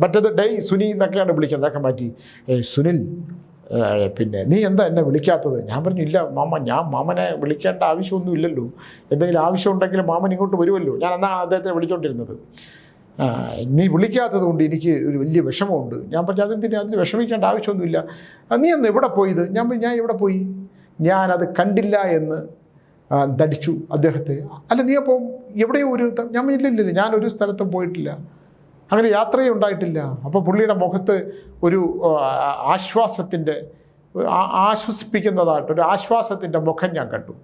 മറ്റേത് ഡേയ് സുനി എന്നൊക്കെയാണ് വിളിക്കുന്നത്, അതൊക്കെ മാറ്റി സുനിൽ പിന്നെ നീ എന്താ എന്നെ വിളിക്കാത്തത്? ഞാൻ പറഞ്ഞു ഇല്ല മാമ, ഞാൻ മാമനെ വിളിക്കേണ്ട ആവശ്യമൊന്നും ഇല്ലല്ലോ, എന്തെങ്കിലും ആവശ്യമുണ്ടെങ്കിൽ മാമൻ ഇങ്ങോട്ട് വരുമല്ലോ. ഞാൻ എന്നാണ് അദ്ദേഹത്തെ വിളിച്ചുകൊണ്ടിരുന്നത്. നീ വിളിക്കാത്തത് കൊണ്ട് എനിക്ക് ഒരു വലിയ വിഷമമുണ്ട്. ഞാൻ പറഞ്ഞു അതെന്തിനാ, അതിന് വിഷമിക്കേണ്ട ആവശ്യമൊന്നുമില്ല. നീ അന്ന് എവിടെ പോയത്? ഞാൻ എവിടെ പോയി, ഞാനത് കണ്ടില്ല എന്ന് നടിച്ചു അദ്ദേഹത്തെ. അല്ല നീ അപ്പം എവിടെയോ ഒരു, ഞാൻ ഇല്ലില്ല ഞാനൊരു സ്ഥലത്തും പോയിട്ടില്ല, അങ്ങനെ യാത്രയും ഉണ്ടായിട്ടില്ല. അപ്പോൾ പുള്ളിയുടെ മുഖത്ത് ഒരു ആശ്വാസത്തിൻ്റെ, ആശ്വസിപ്പിക്കുന്നതായിട്ടൊരു ആശ്വാസത്തിൻ്റെ മുഖം ഞാൻ കണ്ടു.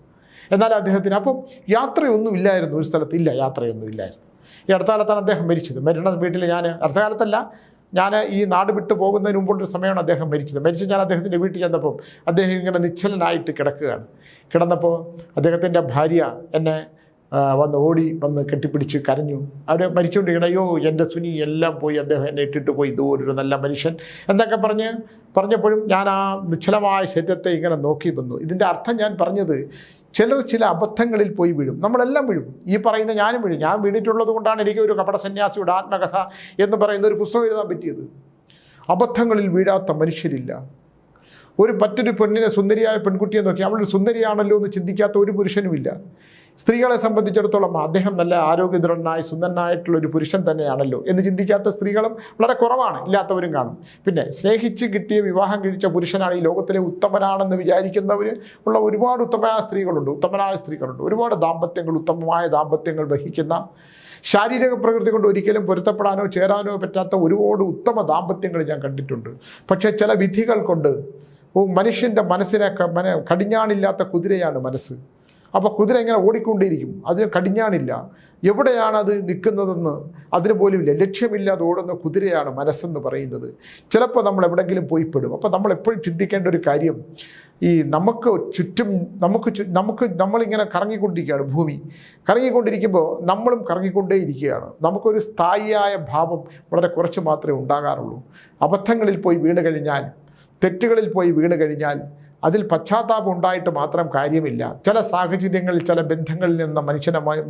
എന്നാൽ അദ്ദേഹത്തിന് അപ്പം യാത്രയൊന്നും ഇല്ലായിരുന്നു, ഒരു സ്ഥലത്ത് ഇല്ല, യാത്രയൊന്നും ഇല്ലായിരുന്നു. ഈ അടുത്ത കാലത്താണ് അദ്ദേഹം മരിച്ചത്. മരണ വീട്ടിൽ ഞാൻ അടുത്ത കാലത്തല്ല, ഞാൻ ഈ നാട് വിട്ടു പോകുന്നതിന് മുമ്പുള്ളൊരു സമയമാണ് അദ്ദേഹം മരിച്ച് ഞാൻ അദ്ദേഹത്തിൻ്റെ വീട്ടിൽ ചെന്നപ്പം അദ്ദേഹം ഇങ്ങനെ നിശ്ചലനായിട്ട് കിടക്കുകയാണ്. കിടന്നപ്പോൾ അദ്ദേഹത്തിൻ്റെ ഭാര്യ എന്നെ വന്ന് കെട്ടിപ്പിടിച്ച് കരഞ്ഞു. അവർ മരിച്ചുകൊണ്ടിരിക്കണം, അയ്യോ എൻ്റെ സുനി എല്ലാം പോയി, അദ്ദേഹം എന്നെ ഇട്ടിട്ട് പോയി, ഇതുപോലൊരു നല്ല മനുഷ്യൻ എന്നൊക്കെ പറഞ്ഞപ്പോഴും ഞാൻ ആ നിശ്ചലമായ ശരീരത്തെ ഇങ്ങനെ നോക്കി വന്നു. ഇതിൻ്റെ അർത്ഥം ഞാൻ പറഞ്ഞത്, ചില അബദ്ധങ്ങളിൽ പോയി വീഴും, നമ്മളെല്ലാം വീഴും. ഈ പറയുന്ന ഞാനും വീഴും. ഞാൻ വീണിട്ടുള്ളത് കൊണ്ടാണ് എനിക്ക് ഒരു കപട സന്യാസിയുടെ ആത്മകഥ എന്ന് പറയുന്ന ഒരു പുസ്തകം എഴുതാൻ പറ്റിയത്. അബദ്ധങ്ങളിൽ വീഴാത്ത മനുഷ്യരില്ല. മറ്റൊരു പെണ്ണിനെ, സുന്ദരിയായ പെൺകുട്ടിയെ നോക്കി അവൾ സുന്ദരിയാണല്ലോ എന്ന് ചിന്തിക്കാത്ത ഒരു പുരുഷനുമില്ല. സ്ത്രീകളെ സംബന്ധിച്ചിടത്തോളം അദ്ദേഹം നല്ല ആരോഗ്യദൃഢനായ സുന്ദരനായിട്ടുള്ളൊരു പുരുഷൻ തന്നെയാണല്ലോ എന്ന് ചിന്തിക്കാത്ത സ്ത്രീകളും വളരെ കുറവാണ്, ഇല്ലാത്തവരും കാണും. പിന്നെ സ്നേഹിച്ച് കിട്ടിയ, വിവാഹം കഴിച്ച പുരുഷനാണ് ഈ ലോകത്തിലെ ഉത്തമനാണെന്ന് വിചാരിക്കുന്നവർ ഉള്ള ഒരുപാട് ഉത്തമനായ സ്ത്രീകളുണ്ട്. ഒരുപാട് ഉത്തമമായ ദാമ്പത്യങ്ങൾ വഹിക്കുന്ന, ശാരീരിക പ്രകൃതി കൊണ്ട് ഒരിക്കലും പൊരുത്തപ്പെടാനോ ചേരാനോ പറ്റാത്ത ഒരുപാട് ഉത്തമ ദാമ്പത്യങ്ങൾ ഞാൻ കണ്ടിട്ടുണ്ട്. പക്ഷേ ചില വിധികൾ കൊണ്ട് മനുഷ്യൻ്റെ മനസ്സിനെ കടിഞ്ഞാണില്ലാത്ത കുതിരയാണ് മനസ്സ്. അപ്പോൾ കുതിര ഇങ്ങനെ ഓടിക്കൊണ്ടേയിരിക്കും, അതിന് കടിഞ്ഞാണില്ല, എവിടെയാണ് അത് നിൽക്കുന്നതെന്ന് അതിന് പോലുമില്ല. ലക്ഷ്യമില്ലാതെ ഓടുന്ന കുതിരയാണ് മനസ്സെന്ന് പറയുന്നത്. ചിലപ്പോൾ നമ്മൾ എവിടെയെങ്കിലും പോയി പെടും. അപ്പോൾ നമ്മൾ എപ്പോഴും ചിന്തിക്കേണ്ട ഒരു കാര്യം, ഈ നമുക്ക് ചുറ്റും നമ്മളിങ്ങനെ കറങ്ങിക്കൊണ്ടിരിക്കുകയാണ്, ഭൂമി കറങ്ങിക്കൊണ്ടിരിക്കുമ്പോൾ നമ്മളും കറങ്ങിക്കൊണ്ടേയിരിക്കുകയാണ്. നമുക്കൊരു സ്ഥായിയായ ഭാവം വളരെ കുറച്ച് മാത്രമേ ഉണ്ടാകാറുള്ളൂ. അബദ്ധങ്ങളിൽ പോയി വീണ് കഴിഞ്ഞാൽ, തെറ്റുകളിൽ പോയി വീണ് കഴിഞ്ഞാൽ അതിൽ പശ്ചാത്താപം ഉണ്ടായിട്ട് മാത്രം കാര്യമില്ല. ചില സാഹചര്യങ്ങളിൽ, ചില ബന്ധങ്ങളിൽ നിന്ന്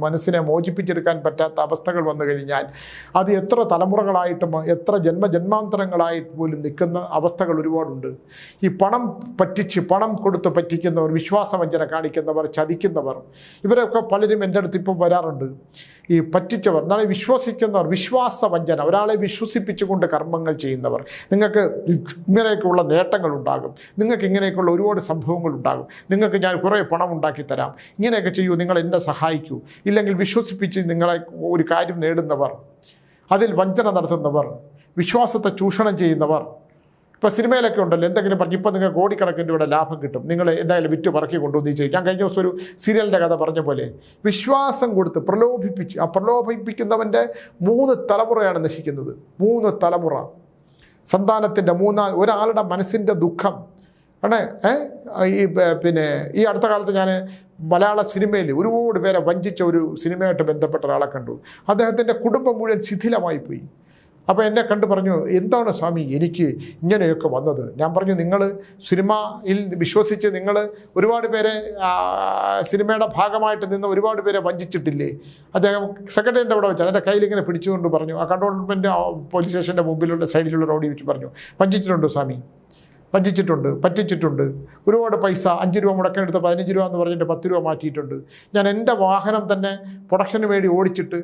മനസ്സിനെ മോചിപ്പിച്ചെടുക്കാൻ പറ്റാത്ത അവസ്ഥകൾ വന്നു കഴിഞ്ഞാൽ അത് എത്ര തലമുറകളായിട്ടും എത്ര ജന്മാന്തരങ്ങളായിട്ട് പോലും നിൽക്കുന്ന അവസ്ഥകൾ ഒരുപാടുണ്ട്. ഈ പണം കൊടുത്ത് പറ്റിക്കുന്നവർ, വിശ്വാസവഞ്ചന കാണിക്കുന്നവർ, ചതിക്കുന്നവർ, ഇവരൊക്കെ പലരും എൻ്റെ അടുത്ത് ഇപ്പോൾ വരാറുണ്ട്. ഈ പറ്റിച്ചവർ, നാളെ വിശ്വസിക്കുന്നവർ, വിശ്വാസവഞ്ചന, ഒരാളെ വിശ്വസിപ്പിച്ചുകൊണ്ട് കർമ്മങ്ങൾ ചെയ്യുന്നവർ, നിങ്ങൾക്ക് ഇങ്ങനെയൊക്കെയുള്ള നേട്ടങ്ങളുണ്ടാകും, നിങ്ങൾക്ക് ഇങ്ങനെയൊക്കെയുള്ള ഒരുപാട് സംഭവങ്ങളുണ്ടാകും, നിങ്ങൾക്ക് ഞാൻ കുറേ പണം ഉണ്ടാക്കി തരാം, ഇങ്ങനെയൊക്കെ ചെയ്യൂ, നിങ്ങൾ എന്നെ സഹായിക്കൂ, ഇല്ലെങ്കിൽ വിശ്വസിപ്പിച്ച് നിങ്ങളെ ഒരു കാര്യം നേടുന്നവർ, അതിൽ വഞ്ചന നടത്തുന്നവർ, വിശ്വാസത്തെ ചൂഷണം ചെയ്യുന്നവർ. ഇപ്പോൾ സിനിമയിലൊക്കെ ഉണ്ടല്ലോ, എന്തെങ്കിലും പറഞ്ഞ് ഇപ്പോൾ നിങ്ങൾക്ക് കോടിക്കണക്കിൻ്റെ ഇവിടെ ലാഭം കിട്ടും, നിങ്ങൾ എന്തായാലും വിറ്റ് പറക്കി കൊണ്ടുവന്ന് ചെയ്യും. ഞാൻ കഴിഞ്ഞ ദിവസം ഒരു സീരിയലിൻ്റെ കഥ പറഞ്ഞ പോലെ വിശ്വാസം കൊടുത്ത് പ്രലോഭിപ്പിച്ച്, ആ പ്രലോഭിപ്പിക്കുന്നവൻ്റെ 3 തലമുറയാണ് നശിക്കുന്നത്. 3 തലമുറ സന്താനത്തിൻ്റെ, ഒരാളുടെ മനസ്സിൻ്റെ ദുഃഖം ആണ്. ഈ അടുത്ത കാലത്ത് ഞാൻ മലയാള സിനിമയിൽ ഒരുപാട് പേരെ വഞ്ചിച്ച ഒരു സിനിമയായിട്ട് ബന്ധപ്പെട്ട ഒരാളെ കണ്ടു. അദ്ദേഹത്തിൻ്റെ കുടുംബം മുഴുവൻ ശിഥിലമായി പോയി. അപ്പോൾ എന്നെ കണ്ടു പറഞ്ഞു, എന്താണ് സ്വാമി എനിക്ക് ഇങ്ങനെയൊക്കെ വന്നത്? ഞാൻ പറഞ്ഞു, നിങ്ങൾ സിനിമയിൽ വിശ്വസിച്ച് നിങ്ങൾ ഒരുപാട് പേരെ, സിനിമയുടെ ഭാഗമായിട്ട് നിന്ന് ഒരുപാട് പേരെ വഞ്ചിച്ചിട്ടില്ലേ? അദ്ദേഹം സെക്രട്ടറിൻ്റെ അവിടെ വെച്ചാൽ എൻ്റെ കയ്യിലിങ്ങനെ പിടിച്ചുകൊണ്ട് പറഞ്ഞു, ആ കൺട്രോൾമെൻറ്റ് പോലീസ് സ്റ്റേഷൻ്റെ മുമ്പിലുള്ള സൈഡിലുള്ള റോഡിൽ വെച്ച് പറഞ്ഞു, വഞ്ചിച്ചിട്ടുണ്ടോ സ്വാമി? പറ്റിച്ചിട്ടുണ്ട്. ഒരുപാട് പൈസ, 5 രൂപ മുടക്കിനെടുത്ത് 15 രൂപ എന്ന് പറഞ്ഞിട്ട് 10 രൂപ മാറ്റിയിട്ടുണ്ട്. ഞാൻ എൻ്റെ വാഹനം തന്നെ പ്രൊഡക്ഷന് വേണ്ടി ഓടിച്ചിട്ട്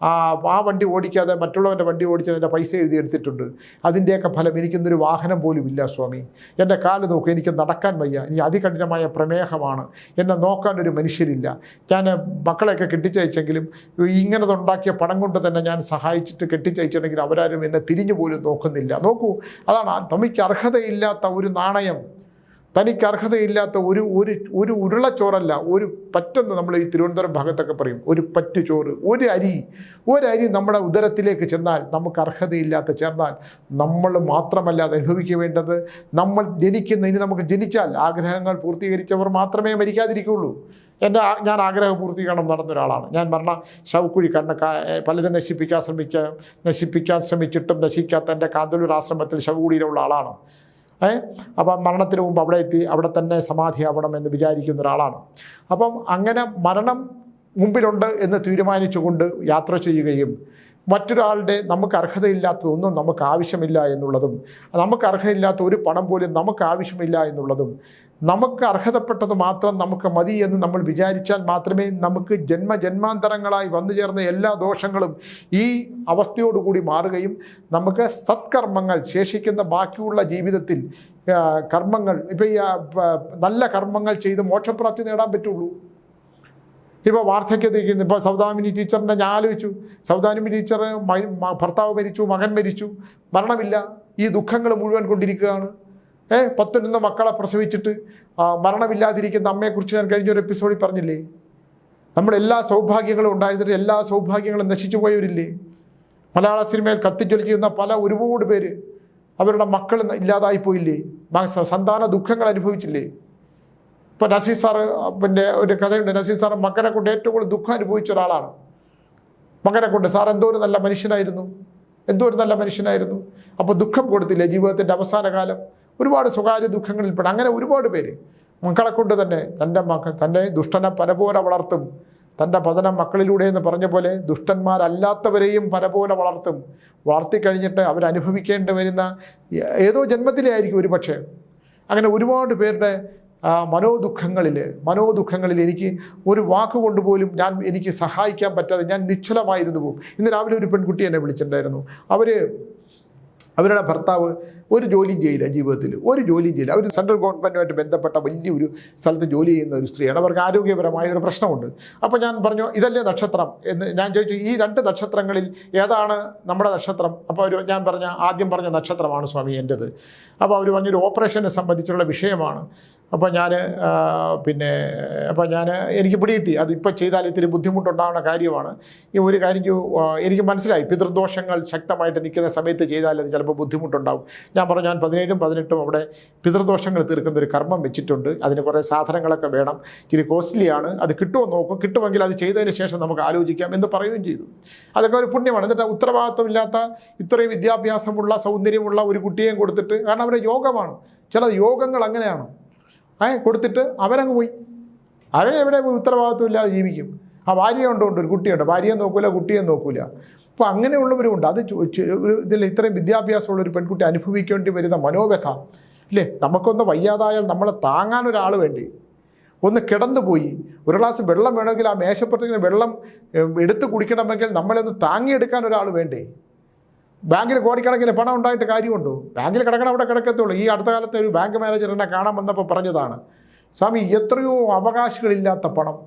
ആ വണ്ടി ഓടിക്കാതെ മറ്റുള്ളവൻ്റെ വണ്ടി ഓടിച്ച് എൻ്റെ പൈസ എഴുതിയെടുത്തിട്ടുണ്ട്. അതിൻ്റെയൊക്കെ ഫലം എനിക്കൊന്നൊരു വാഹനം പോലും ഇല്ല സ്വാമി. എൻ്റെ കാല് നോക്കുക, എനിക്ക് നടക്കാൻ വയ്യ, ഇനി അതികഠിനമായ പ്രമേഹമാണ്, എന്നെ നോക്കാനൊരു മനുഷ്യരില്ല. ഞാൻ മക്കളെയൊക്കെ കെട്ടിച്ചയച്ചെങ്കിലും ഇങ്ങനതുണ്ടാക്കിയ പണം കൊണ്ട് തന്നെ ഞാൻ സഹായിച്ചിട്ട് കെട്ടിച്ചയച്ചിട്ടുണ്ടെങ്കിൽ അവരാരും എന്നെ തിരിഞ്ഞു പോലും നോക്കുന്നില്ല. നോക്കൂ, അതാണ് തനിക്ക് അർഹതയില്ലാത്ത ഒരു നാണയം, തനിക്ക് അർഹതയില്ലാത്ത ഒരു ഉരുളച്ചോറല്ല, ഒരു പറ്റെന്ന് നമ്മൾ ഈ തിരുവനന്തപുരം ഭാഗത്തൊക്കെ പറയും, ഒരു പറ്റ് ചോറ്, ഒരു അരി നമ്മുടെ ഉദരത്തിലേക്ക് ചെന്നാൽ, നമുക്ക് അർഹതയില്ലാത്ത ചേർന്നാൽ നമ്മൾ മാത്രമല്ല അത് അനുഭവിക്കേണ്ടത്. നമ്മൾ ഇനി നമുക്ക് ജനിച്ചാൽ ആഗ്രഹങ്ങൾ പൂർത്തീകരിച്ചവർ മാത്രമേ മരിക്കാതിരിക്കുകയുള്ളൂ. ഞാൻ ആഗ്രഹ പൂർത്തീകരണം നടന്ന ഒരാളാണ്. ഞാൻ ശവക്കുഴി പലരും നശിപ്പിക്കാൻ ശ്രമിച്ചിട്ടും നശിക്കാത്ത എൻ്റെ കാന്തല്ലൂർ ആശ്രമത്തിൽ ശവകുടിയിലുള്ള ആളാണ്. അപ്പം മരണത്തിന് മുമ്പ് അവിടെ എത്തി, അവിടെ തന്നെ സമാധിയാവണം എന്ന് വിചാരിക്കുന്ന ഒരാളാണ്. അപ്പം അങ്ങനെ മരണം മുമ്പിലുണ്ട് എന്ന് തീരുമാനിച്ചുകൊണ്ട് യാത്ര ചെയ്യുകയും മറ്റൊരാളുടെ നമുക്ക് അർഹതയില്ലാത്തതൊന്നും നമുക്ക് ആവശ്യമില്ല എന്നുള്ളതും, നമുക്ക് അർഹതയില്ലാത്ത ഒരു പണം പോലും നമുക്ക് ആവശ്യമില്ല എന്നുള്ളതും, നമുക്ക് അർഹതപ്പെട്ടത് മാത്രം നമുക്ക് മതി എന്ന് നമ്മൾ വിചാരിച്ചാൽ മാത്രമേ നമുക്ക് ജന്മജന്മാന്തരങ്ങളായി വന്നു ചേർന്ന എല്ലാ ദോഷങ്ങളും ഈ അവസ്ഥയോടുകൂടി മാറുകയും നമുക്ക് സത്കർമ്മങ്ങൾ ശേഷിക്കുന്ന ബാക്കിയുള്ള ജീവിതത്തിൽ കർമ്മങ്ങൾ ഇപ്പോൾ ഈ നല്ല കർമ്മങ്ങൾ ചെയ്ത് മോക്ഷപ്രാപ്തി നേടാൻ പറ്റുള്ളൂ. ഇപ്പോൾ വാർദ്ധക്യത്തിരിക്കുന്നു. ഇപ്പോൾ സൗദാമിനി ടീച്ചറിൻ്റെ ഞാൻ ആലോചിച്ചു, സൗദാമിനി ടീച്ചർ ഭർത്താവ് മരിച്ചു, മകൻ മരിച്ചു, മരണമില്ല, ഈ ദുഃഖങ്ങൾ മുഴുവൻ കൊണ്ടിരിക്കുകയാണ്. 11 മക്കളെ പ്രസവിച്ചിട്ട് മരണമില്ലാതിരിക്കുന്ന അമ്മയെക്കുറിച്ച് ഞാൻ കഴിഞ്ഞൊരു എപ്പിസോഡിൽ പറഞ്ഞില്ലേ? നമ്മളെല്ലാ സൗഭാഗ്യങ്ങളും ഉണ്ടായിരുന്നിട്ട് എല്ലാ സൗഭാഗ്യങ്ങളും നശിച്ചു പോയവരില്ലേ? മലയാള സിനിമയിൽ കത്തിജ്വലിക്കുന്ന ഒരുപാട് പേര് അവരുടെ മക്കൾ ഇല്ലാതായിപ്പോയില്ലേ? സന്താന ദുഃഖങ്ങൾ അനുഭവിച്ചില്ലേ? ഇപ്പോൾ നസീർ സാറ് ഒരു കഥയുണ്ട്. നസീർ സാറ് മകനെ കൊണ്ട് ഏറ്റവും കൂടുതൽ ദുഃഖം അനുഭവിച്ച ഒരാളാണ്. മകനെ കൊണ്ട് സാർ എന്തോ ഒരു നല്ല മനുഷ്യനായിരുന്നു. അപ്പോൾ ദുഃഖം കൊടുത്തില്ലേ ജീവിതത്തിൻ്റെ അവസാന കാലം? ഒരുപാട് സ്വകാര്യ ദുഃഖങ്ങളിൽപ്പെട്ട് അങ്ങനെ ഒരുപാട് പേര് മക്കളെ കൊണ്ട് തന്നെ തൻ്റെ ദുഷ്ടനെ പരപോലെ വളർത്തും, തൻ്റെ പതനം മക്കളിലൂടെ എന്ന് പറഞ്ഞ പോലെ ദുഷ്ടന്മാരല്ലാത്തവരെയും പരപോലെ വളർത്തിക്കഴിഞ്ഞിട്ട് അവരനുഭവിക്കേണ്ടി വരുന്ന ഏതോ ജന്മത്തിലേ ആയിരിക്കും ഒരു പക്ഷേ. അങ്ങനെ ഒരുപാട് പേരുടെ മനോദുഃഖങ്ങളിൽ എനിക്ക് ഒരു വാക്കുകൊണ്ട് പോലും എനിക്ക് സഹായിക്കാൻ പറ്റാതെ ഞാൻ നിശ്ചലമായിരുന്നു പോകും. ഇന്ന് രാവിലെ ഒരു പെൺകുട്ടി എന്നെ വിളിച്ചിട്ടുണ്ടായിരുന്നു. അവരുടെ ഭർത്താവ് ഒരു ജോലിയും ചെയ്യില്ല, ജീവിതത്തിൽ ഒരു ജോലിയും ചെയ്യില്ല. അവർ സെൻട്രൽ ഗവൺമെൻറ്റുമായിട്ട് ബന്ധപ്പെട്ട വലിയൊരു സ്ഥലത്ത് ജോലി ചെയ്യുന്ന ഒരു സ്ത്രീയാണ്. അവർക്ക് ആരോഗ്യപരമായ ഒരു പ്രശ്നമുണ്ട്. അപ്പോൾ ഞാൻ പറഞ്ഞു, ഇതല്ലേ നക്ഷത്രം എന്ന് ഞാൻ ചോദിച്ചു. ഈ 2 നക്ഷത്രങ്ങളിൽ ഏതാണ് നമ്മുടെ നക്ഷത്രം? അപ്പോൾ ഞാൻ ആദ്യം പറഞ്ഞ നക്ഷത്രമാണ് സ്വാമി എൻ്റെത്. അപ്പോൾ അവർ പറഞ്ഞൊരു ഓപ്പറേഷനെ സംബന്ധിച്ചുള്ള വിഷയമാണ്. അപ്പോൾ എനിക്ക് പിടികിട്ടി അതിപ്പോൾ ചെയ്താൽ ഇത്തിരി ബുദ്ധിമുട്ടുണ്ടാകുന്ന കാര്യമാണ്. ഈ ഒരു കാര്യം എനിക്ക് മനസ്സിലായി, പിതൃദോഷങ്ങൾ ശക്തമായിട്ട് നിൽക്കുന്ന സമയത്ത് ചെയ്താൽ അത് ചിലപ്പോൾ ബുദ്ധിമുട്ടുണ്ടാകും. ഞാൻ 17 18 അവിടെ പിതൃദോഷങ്ങൾ തീർക്കുന്ന ഒരു കർമ്മം വെച്ചിട്ടുണ്ട്. അതിന് കുറേ സാധനങ്ങളൊക്കെ വേണം, ഇച്ചിരി കോസ്റ്റ്ലിയാണ്. അത് കിട്ടുമോ നോക്കും, കിട്ടുമെങ്കിൽ അത് ചെയ്തതിന് ശേഷം നമുക്ക് ആലോചിക്കാം എന്ന് പറയുകയും ചെയ്തു. അതൊക്കെ ഒരു പുണ്യമാണ്. എന്നിട്ട് ഉത്തരവാദിത്വമില്ലാത്ത ഇത്രയും വിദ്യാഭ്യാസമുള്ള സൗന്ദര്യമുള്ള ഒരു കുട്ടിയെയും കൊടുത്തിട്ട്, കാരണം അവരുടെ യോഗമാണ്, ചില യോഗങ്ങൾ അങ്ങനെയാണ്, കൊടുത്തിട്ട് അവരങ്ങ് പോയി. അവരെവിടെ ഉത്തരവാദിത്വം ഇല്ലാതെ ജീവിക്കും. ആ ഭാര്യ ഉണ്ട്, ഒരു കുട്ടിയുണ്ട്, ഭാര്യയെ നോക്കൂല, കുട്ടിയെ നോക്കൂല. അപ്പോൾ അങ്ങനെയുള്ളവരുമുണ്ട്. അത് ഇതിൽ ഇത്രയും വിദ്യാഭ്യാസമുള്ള ഒരു പെൺകുട്ടി അനുഭവിക്കേണ്ടി വരുന്ന മനോവ്യഥ ഇല്ലേ? നമുക്കൊന്ന് വയ്യാതായാൽ നമ്മളെ താങ്ങാൻ ഒരാൾ വേണ്ടി. ഒന്ന് കിടന്നു പോയി, ഒരു ഗ്ലാസ് വെള്ളം വേണമെങ്കിൽ ആ മേശപ്പുറത്തേക്ക് വെള്ളം എടുത്ത് കുടിക്കണമെങ്കിൽ നമ്മളൊന്ന് താങ്ങിയെടുക്കാൻ ഒരാൾ വേണ്ടേ? ബാങ്കിൽ കോടിക്കണക്കിന് പണം ഉണ്ടായിട്ട് കാര്യമുണ്ടോ? ബാങ്കിൽ കിടക്കണം, അവിടെ കിടക്കത്തുള്ളൂ. ഈ അടുത്ത കാലത്ത് ഒരു ബാങ്ക് മാനേജർ എന്നെ കാണാൻ വന്നപ്പോൾ പറഞ്ഞതാണ്, സ്വാമി എത്രയോ അവകാശികളില്ലാത്ത പണം,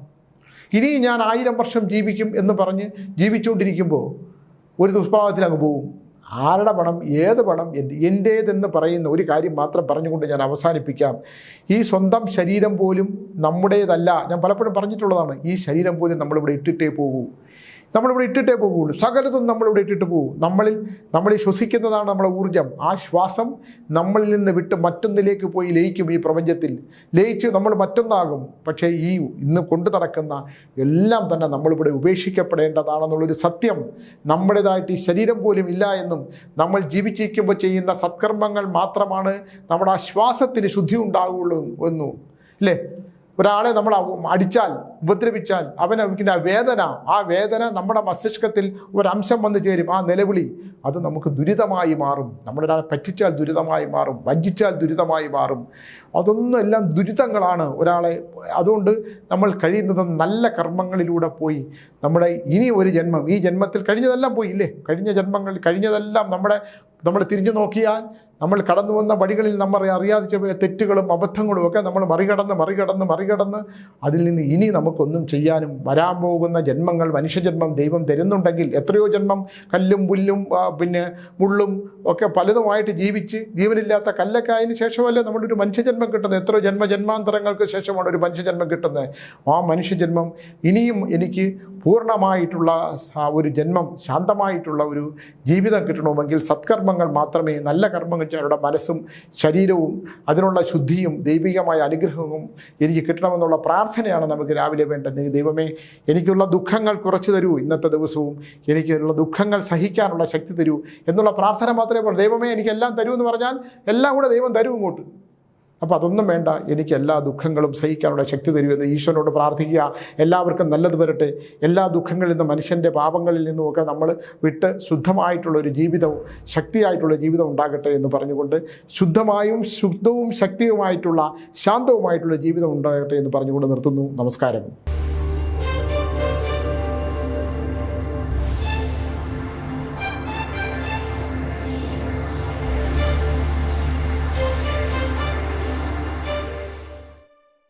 ഇനി ഞാൻ 1000 വർഷം ജീവിക്കും എന്ന് പറഞ്ഞ് ജീവിച്ചുകൊണ്ടിരിക്കുമ്പോൾ ഒരു ദുഷ്പ്രഭാവത്തിൽ അങ്ങ് പോവും. ആരുടെ പണം, ഏത് പണം? എൻ്റേതെന്ന് പറയുന്ന ഒരു കാര്യം മാത്രം പറഞ്ഞുകൊണ്ട് ഞാൻ അവസാനിപ്പിക്കാം. ഈ സ്വന്തം ശരീരം പോലും നമ്മുടേതല്ല. ഞാൻ പലപ്പോഴും പറഞ്ഞിട്ടുള്ളതാണ്, ഈ ശരീരം പോലും നമ്മളിവിടെ ഇട്ടിട്ടേ പോകുള്ളൂ. സകലതും നമ്മളിവിടെ ഇട്ടിട്ട് പോകും. നമ്മൾ ശ്വസിക്കുന്നതാണ് നമ്മളെ ഊർജം. ആ ശ്വാസം നമ്മളിൽ നിന്ന് വിട്ട് മറ്റൊന്നിലേക്ക് പോയി ലയിക്കും. ഈ പ്രപഞ്ചത്തിൽ ലയിച്ച് നമ്മൾ മറ്റൊന്നാകും. പക്ഷേ ഈ ഇന്ന് കൊണ്ടു നടക്കുന്ന എല്ലാം തന്നെ നമ്മളിവിടെ ഉപേക്ഷിക്കപ്പെടേണ്ടതാണെന്നുള്ളൊരു സത്യം നമ്മുടേതായിട്ട് ഈ ശരീരം പോലും ഇല്ല എന്നും, നമ്മൾ ജീവിച്ചിരിക്കുമ്പോൾ ചെയ്യുന്ന സത്കർമ്മങ്ങൾ മാത്രമാണ് നമ്മുടെ ആ ശ്വാസത്തിന് ശുദ്ധി ഉണ്ടാകുള്ളൂ എന്നും അല്ലേ? ഒരാളെ നമ്മൾ അടിച്ചാൽ, ഉപദ്രവിച്ചാൽ അവനവയ്ക്കുന്ന ആ വേദന നമ്മുടെ മസ്തിഷ്കത്തിൽ ഒരംശം വന്നു ചേരും. ആ നിലവിളി അത് നമുക്ക് ദുരിതമായി മാറും. നമ്മളൊരാളെ പറ്റിച്ചാൽ ദുരിതമായി മാറും, വഞ്ചിച്ചാൽ ദുരിതമായി മാറും. അതൊന്നും എല്ലാം ദുരിതങ്ങളാണ് ഒരാളെ. അതുകൊണ്ട് നമ്മൾ കഴിയുന്നതും നല്ല കർമ്മങ്ങളിലൂടെ പോയി നമ്മുടെ ഇനി ഒരു ജന്മം, ഈ ജന്മത്തിൽ കഴിഞ്ഞതെല്ലാം പോയി ഇല്ലേ? കഴിഞ്ഞതെല്ലാം നമ്മൾ തിരിഞ്ഞു നോക്കിയാൽ നമ്മൾ കടന്നു വന്ന വഴികളിൽ നമ്മൾ അറിയാതെ പോയ തെറ്റുകളും അബദ്ധങ്ങളും ഒക്കെ നമ്മൾ മറികടന്ന് അതിൽ നിന്ന് ഇനി നമുക്കൊന്നും ചെയ്യാനും, വരാൻ പോകുന്ന ജന്മങ്ങൾ, മനുഷ്യജന്മം ദൈവം തരുന്നുണ്ടെങ്കിൽ എത്രയോ ജന്മം കല്ലും പുല്ലും മുള്ളും ഒക്കെ പലതുമായിട്ട് ജീവിച്ച് ജീവനില്ലാത്ത കല്ലൊക്കെ ആയതിനു ശേഷമല്ലേ നമ്മളൊരു മനുഷ്യജന്മം കിട്ടുന്നത്. എത്രയോ ജന്മജന്മാന്തരങ്ങൾക്ക് ശേഷമാണ് ഒരു മനുഷ്യജന്മം കിട്ടുന്നത്. ആ മനുഷ്യജന്മം ഇനിയും എനിക്ക് പൂർണ്ണമായിട്ടുള്ള ഒരു ജന്മം, ശാന്തമായിട്ടുള്ള ഒരു ജീവിതം കിട്ടണമെങ്കിൽ സത്കർമ്മങ്ങൾ മാത്രമേ, നല്ല കർമ്മങ്ങൾ അവരുടെ മനസ്സും ശരീരവും അതിനുള്ള ശുദ്ധിയും ദൈവികമായ അനുഗ്രഹവും എനിക്ക് കിട്ടണമെന്നുള്ള പ്രാർത്ഥനയാണ് നമുക്ക് രാവിലെ വേണ്ടത്. ദൈവമേ, എനിക്കുള്ള ദുഃഖങ്ങൾ കുറച്ച് തരൂ, ഇന്നത്തെ ദിവസവും എനിക്കുള്ള ദുഃഖങ്ങൾ സഹിക്കാനുള്ള ശക്തി തരൂ എന്നുള്ള പ്രാർത്ഥന മാത്രമേ പറയൂ. ദൈവമേ എനിക്കെല്ലാം തരൂ എന്ന് പറഞ്ഞാൽ എല്ലാം കൂടെ ദൈവം തരും ഇങ്ങോട്ട്. അപ്പോൾ അതൊന്നും വേണ്ട, എനിക്ക് എല്ലാ ദുഃഖങ്ങളും സഹിക്കാനുള്ള ശക്തി തരുമെന്ന് ഈശ്വരനോട് പ്രാർത്ഥിക്കുക. എല്ലാവർക്കും നല്ലത് വരട്ടെ. എല്ലാ ദുഃഖങ്ങളിൽ നിന്നും മനുഷ്യൻ്റെ പാപങ്ങളിൽ നിന്നുമൊക്കെ നമ്മൾ വിട്ട് ശുദ്ധമായിട്ടുള്ളൊരു ജീവിതവും ശക്തിയായിട്ടുള്ള ജീവിതം ഉണ്ടാകട്ടെ എന്ന് പറഞ്ഞുകൊണ്ട് ശുദ്ധവും ശക്തിയുമായിട്ടുള്ള ശാന്തവുമായിട്ടുള്ള ജീവിതം ഉണ്ടാകട്ടെ എന്ന് പറഞ്ഞുകൊണ്ട് നിർത്തുന്നു. നമസ്കാരം.